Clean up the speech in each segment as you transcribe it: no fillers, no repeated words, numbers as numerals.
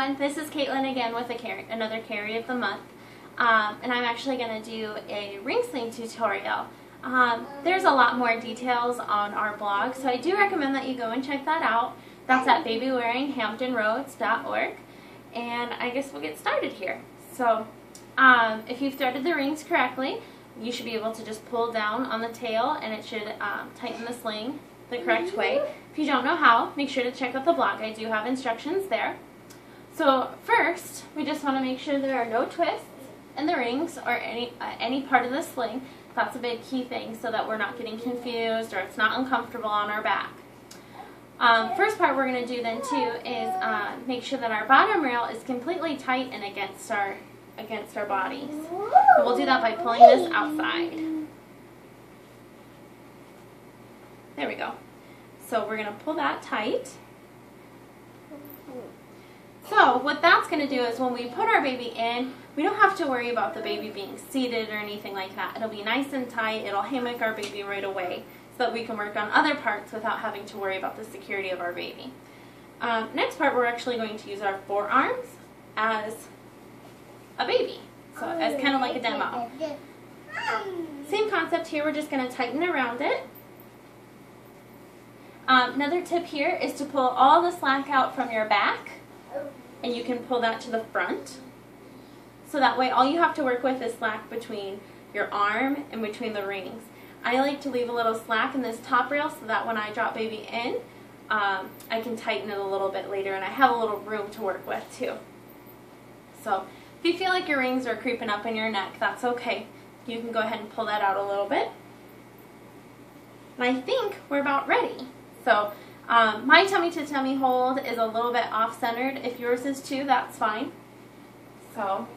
everyone, this is Caitlin again with another carry of the month, and I'm actually going to do a ring sling tutorial. There's a lot more details on our blog, so I do recommend that you go and check that out. That's at babywearinghamptonroads.org, and I guess we'll get started here. So if you've threaded the rings correctly, you should be able to just pull down on the tail and it should tighten the sling the correct way. If you don't know how, make sure to check out the blog. I do have instructions there. So first, we just want to make sure there are no twists in the rings or any part of the sling. That's a big key thing so that we're not getting confused or it's not uncomfortable on our back. First part we're going to do then too is make sure that our bottom rail is completely tight and against our bodies. And we'll do that by pulling this outside. There we go. So we're going to pull that tight. So what that's going to do is when we put our baby in, we don't have to worry about the baby being seated or anything like that. It'll be nice and tight. It'll hammock our baby right away so that we can work on other parts without having to worry about the security of our baby. Next part, we're actually going to use our forearms as a baby, so as kind of like a demo. Same concept here, we're just going to tighten around it. Another tip here is to pull all the slack out from your back, and you can pull that to the front. So that way all you have to work with is slack between your arm and between the rings. I like to leave a little slack in this top rail so that when I drop baby in, I can tighten it a little bit later and I have a little room to work with too. So if you feel like your rings are creeping up in your neck, that's okay. You can go ahead and pull that out a little bit. And I think we're about ready. So my tummy to tummy hold is a little bit off-centered. If yours is too, that's fine. So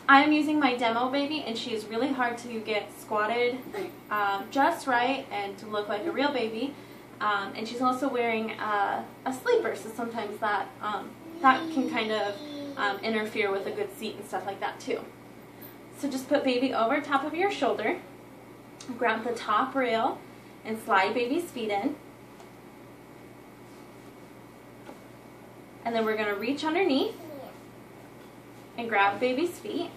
I'm using my demo baby, and she is really hard to get squatted just right and to look like a real baby. And she's also wearing a sleeper, so sometimes that can kind of interfere with a good seat and stuff like that too. So just put baby over top of your shoulder, grab the top rail, and slide baby's feet in. And then we're going to reach underneath and grab baby's feet.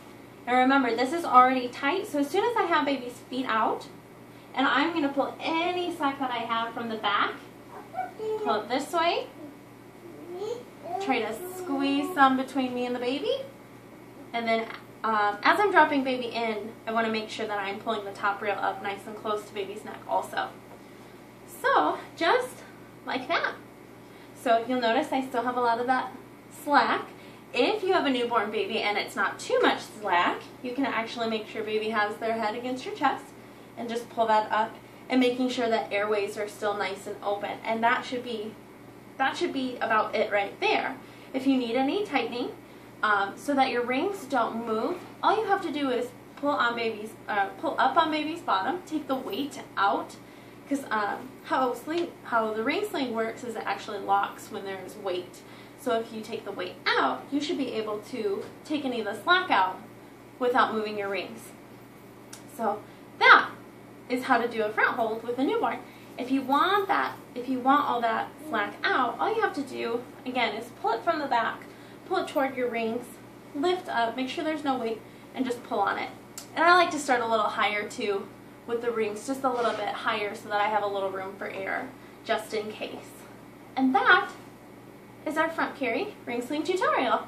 And remember, this is already tight, so as soon as I have baby's feet out, and I'm going to pull any slack that I have from the back, pull it this way, try to squeeze some between me and the baby, and then as I'm dropping baby in, I want to make sure that I'm pulling the top rail up nice and close to baby's neck also. So, just like that. So you'll notice I still have a lot of that slack. If you have a newborn baby and it's not too much slack, you can actually make sure baby has their head against your chest and just pull that up and making sure that airways are still nice and open. And that should be about it right there. If you need any tightening so that your rings don't move, all you have to do is pull up on baby's bottom, take the weight out. Because how the ring sling works is it actually locks when there is weight. So if you take the weight out, you should be able to take any of the slack out without moving your rings. So that is how to do a front hold with a newborn. If you want all that slack out, all you have to do, again, is pull it from the back, pull it toward your rings, lift up, make sure there's no weight, and just pull on it. And I like to start a little higher too, with the rings just a little bit higher so that I have a little room for air just in case. And that is our front carry ring sling tutorial.